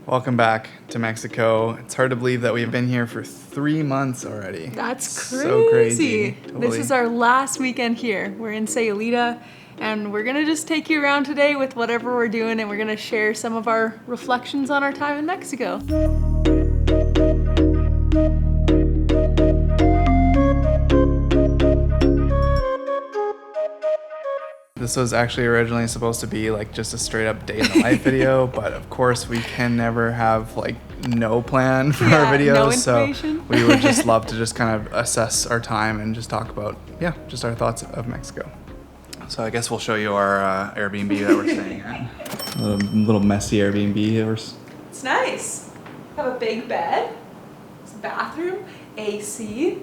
Welcome back to Mexico. It's hard to believe that we've been here for 3 months already. That's crazy. So crazy. Totally. This is our last weekend here. We're in Sayulita, and we're gonna just take you around today with whatever we're doing, and we're gonna share some of our reflections on our time in Mexico. This was actually originally supposed to be like just a straight up day in the life video, but of course we can never have like no plan for our videos. No so information. we would just love to just kind of assess our time and just talk about, just our thoughts of Mexico. So I guess we'll show you our Airbnb that we're staying at. A little messy Airbnb. It's nice. Have a big bed, it's a bathroom, AC,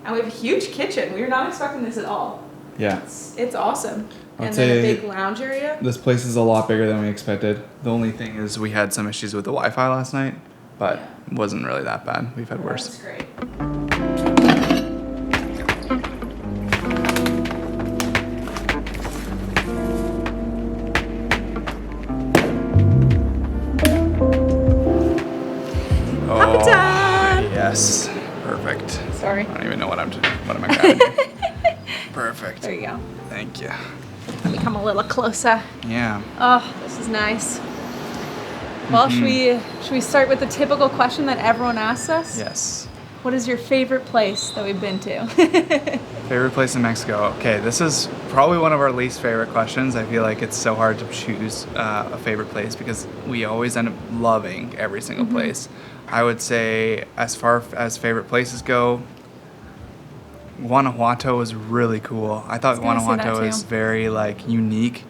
and we have a huge kitchen. We were not expecting this at all. Yeah. It's awesome. I'd And then a say big lounge area. This place is a lot bigger than we expected. The only thing is we had some issues with the Wi-Fi last night, but it wasn't really that bad. We've had worse. That's great. Oh, time! yes. Perfect. Sorry. I don't even know what am I grabbing. Perfect. There you go. Thank you. Let me come a little closer. Yeah. Oh, this is nice. Well, should we start with the typical question that everyone asks us? Yes. What is your favorite place that we've been to? Favorite place in Mexico? Okay, this is probably one of our least favorite questions. I feel like it's so hard to choose a favorite place because we always end up loving every single place. I would say as far as favorite places go, Guanajuato was really cool. I thought Guanajuato is very like unique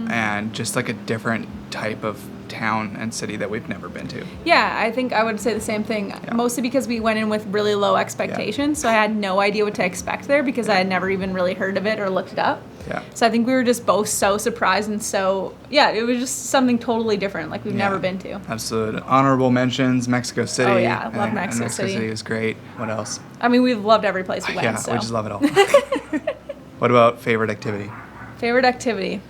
and just like a different type of town and city that we've never been to. Yeah, I think I would say the same thing, mostly because we went in with really low expectations, so I had no idea what to expect there because I had never even really heard of it or looked it up. Yeah. So I think we were just both so surprised and so, it was just something totally different, like we've never been to. Absolutely. Honorable mentions, Mexico City. Oh yeah, I love Mexico Mexico City. City was great. What else? I mean, we've loved every place we went, Yeah, so. we just love it all. What about favorite activity? Favorite activity?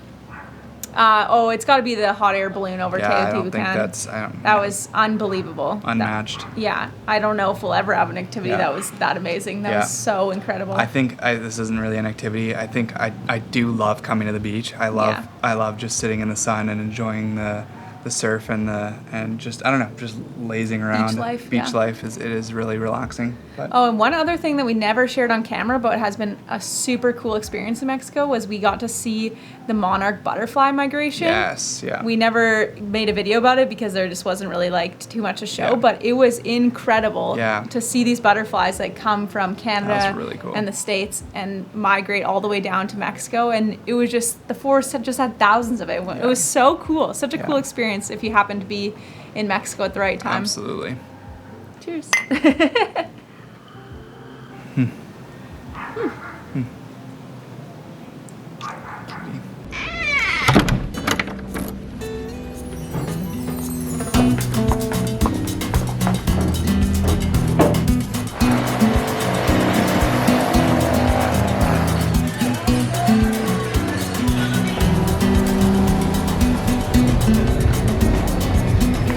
It's got to be the hot air balloon over I Teotihuacan. don't think that's... That was unbelievable. Unmatched. I don't know if we'll ever have an activity that was that amazing. That was so incredible. I think this isn't really an activity. I think I do love coming to the beach. I love just sitting in the sun and enjoying the surf and just, I don't know, just lazing around. Beach life is really relaxing. But. Oh, and one other thing that we never shared on camera, but has been a super cool experience in Mexico, was we got to see the monarch butterfly migration. Yes, yeah. We never made a video about it because there just wasn't really like too much to show, but it was incredible to see these butterflies that come from Canada really cool. and the States and migrate all the way down to Mexico. And it was just, the forest had just had thousands of it. It was so cool, such a cool experience if you happen to be in Mexico at the right time. Absolutely. Cheers.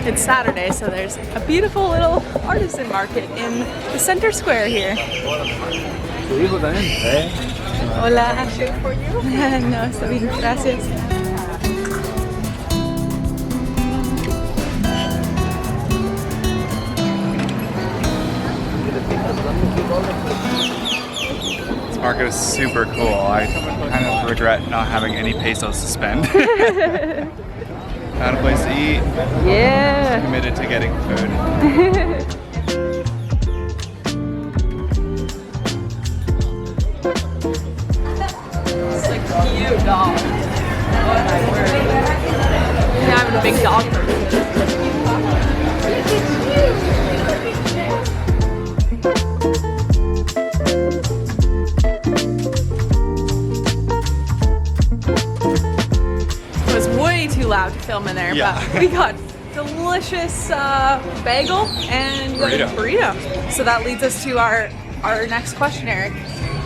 It's Saturday, so there's a beautiful little artisan market in the center square here. Hola. For you? No, está bien, gracias. This market is super cool. I kind of regret not having any pesos to spend. Found a place to eat. Yeah. Committed to getting food. It's like a cute dog. Oh my word. Yeah, I'm a big dog person. It was way too loud to film in there, but we got delicious bagel and burrito. So that leads us to our next question, Eric.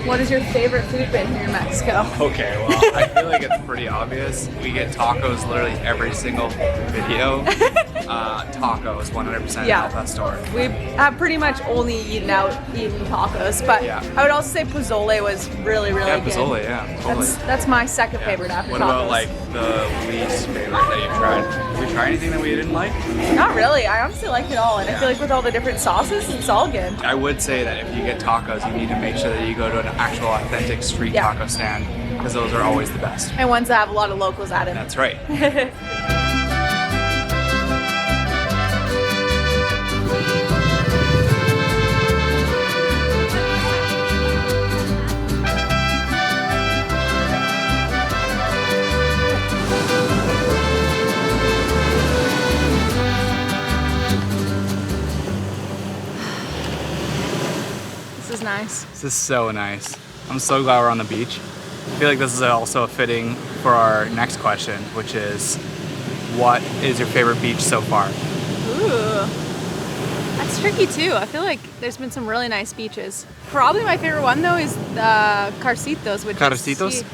What has your favorite food been here in Mexico? Okay, well, I feel like it's pretty obvious. We get tacos literally every single video. Tacos, 100% Yeah. Al Pastor. We have pretty much only eaten tacos, but Yeah. I would also say pozole was really, really Yeah, good. pozole, yeah, totally. That's my second favorite after What tacos. about like the least favorite that you tried? Did we try anything that we didn't like? Not really. I honestly like it all, and I feel like with all the different sauces, it's all good. I would say that if you get tacos, you need to make sure that you go to an actual authentic street Yeah. taco stand, because those are always the best. And ones that have a lot of locals added. That's right. This is nice. This is so nice. I'm so glad we're on the beach. I feel like this is also fitting for our next question, which is, what is your favorite beach so far? Ooh. That's tricky too. I feel like there's been some really nice beaches. Probably my favorite one though is the Carcitos, which Carcitos?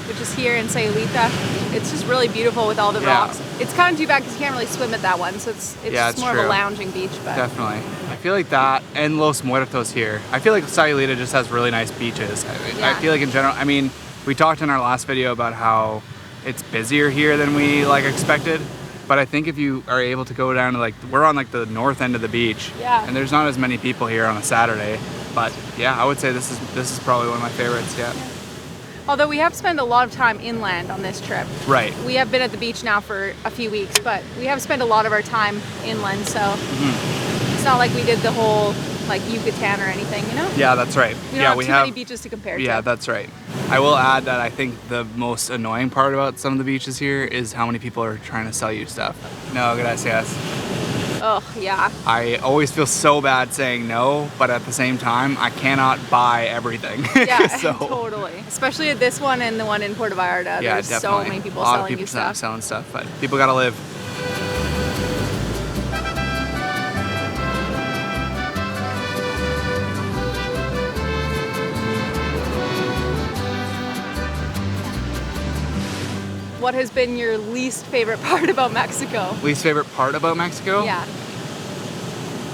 which is here in Sayulita. It's just really beautiful with all the Yeah. rocks. It's kind of too bad because you can't really swim at that one, so it's Yeah, just it's more of true. a lounging beach. But Definitely. I feel like that and Los Muertos here. I feel like Sayulita just has really nice beaches. I Yeah. feel like in general, I mean, we talked in our last video about how it's busier here than we like expected. But I think if you are able to go down to like, we're on like the north end of the beach, Yeah. and there's not as many people here on a Saturday. But yeah, I would say this is probably one of my favorites. Yeah. although we have spent a lot of time inland on this trip. Right. We have been at the beach now for a few weeks, but we have spent a lot of our time inland, so it's not like we did the whole like Yucatan or anything, you know? Yeah, that's right. We don't have too many beaches to compare Yeah, to. that's right. I will add that I think the most annoying part about some of the beaches here is how many people are trying to sell you stuff. No, gracias. Oh, yeah. I always feel so bad saying no, but at the same time, I cannot buy everything. Yeah, So, totally. Especially at this one and the one in Puerto Vallarta. yeah, There's definitely. so many people a lot selling of people you stuff. selling stuff, but people gotta live. What has been your least favorite part about Mexico? Least favorite part about Mexico? Yeah.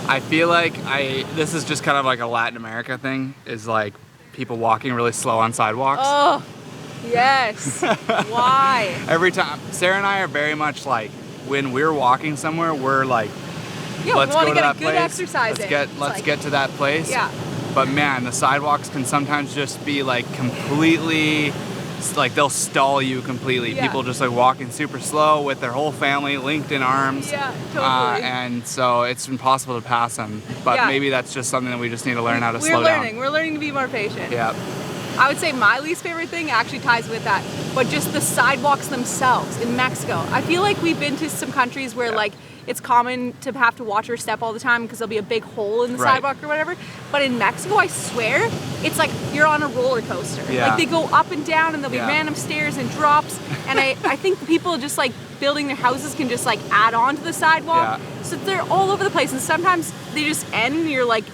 I feel like this is just kind of like a Latin America thing, is like people walking really slow on sidewalks. Oh, yes. Why? Every time, Sarah and I are very much like, when we're walking somewhere, we're like, Yeah, let's we want go to to get that a good place. exercising. Let's It's get to that place. Yeah. But man, the sidewalks can sometimes just be like completely, like they'll stall you completely. Yeah. People just like walking super slow with their whole family linked in arms. Yeah, totally. And so it's impossible to pass them. But Yeah. maybe that's just something that we just need to learn how to We're slow learning. down. We're learning to be more patient. Yeah. I would say my least favorite thing actually ties with that, but just the sidewalks themselves in Mexico. I feel like we've been to some countries where like it's common to have to watch your step all the time because there'll be a big hole in the Right. sidewalk or whatever. But in Mexico, I swear, it's like you're on a roller coaster. Yeah. Like they go up and down and there'll be Yeah. random stairs and drops. And I think people just like building their houses can just like add on to the sidewalk. Yeah. So they're all over the place and sometimes they just end and you're like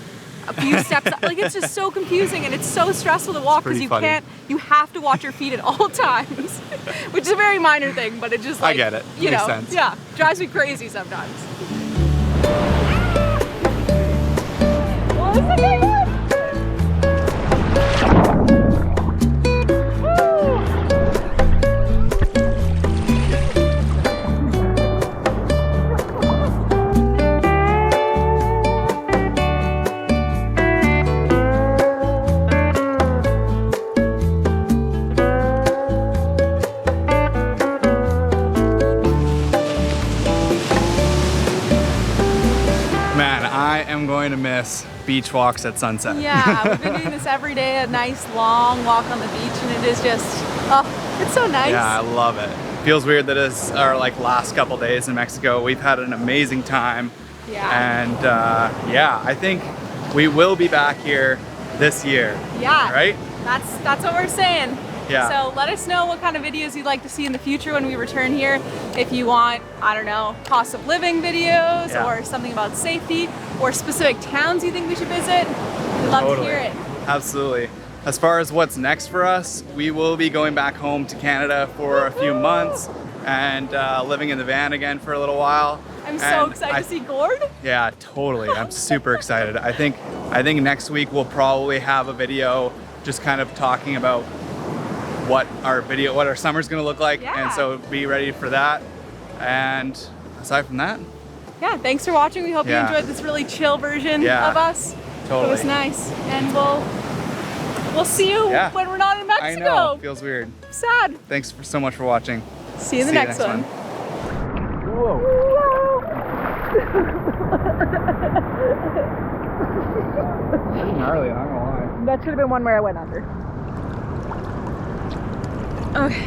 a few steps up. Like it's just so confusing and it's so stressful to walk pretty because funny. you have to watch your feet at all times, which is a very minor thing, but it just like, I get it. you Makes know, sense. yeah, drives me crazy sometimes. Well, isn't it good? Man, I am going to miss beach walks at sunset. Yeah, we've been doing this every day, a nice long walk on the beach, and it is just, oh, it's so nice. Yeah, I love it. Feels weird that it's our like last couple days in Mexico. We've had an amazing time. Yeah. And yeah, I think we will be back here this year. Yeah. Right? That's what we're saying. Yeah. So let us know what kind of videos you'd like to see in the future when we return here. If you want, I don't know, cost of living videos Yeah. or something about safety or specific towns you think we should visit, we'd love to hear it. Absolutely. as far as what's next for us, we will be going back home to Canada for a few months and living in the van again for a little while. I'm so excited to see Gord. Yeah, totally. I'm super excited. I think next week we'll probably have a video just kind of talking about what our summer's gonna look like, Yeah. and so be ready for that. And aside from that, Yeah, thanks for watching. We hope you Yeah. enjoyed this really chill version Yeah, of us. totally. It was nice, and we'll see you Yeah. when we're not in Mexico. I know, feels weird. Sad. Thanks so much for watching. See you in the next one. Whoa. Pretty gnarly, I'm not gonna lie. That should have been one where I went under. Okay.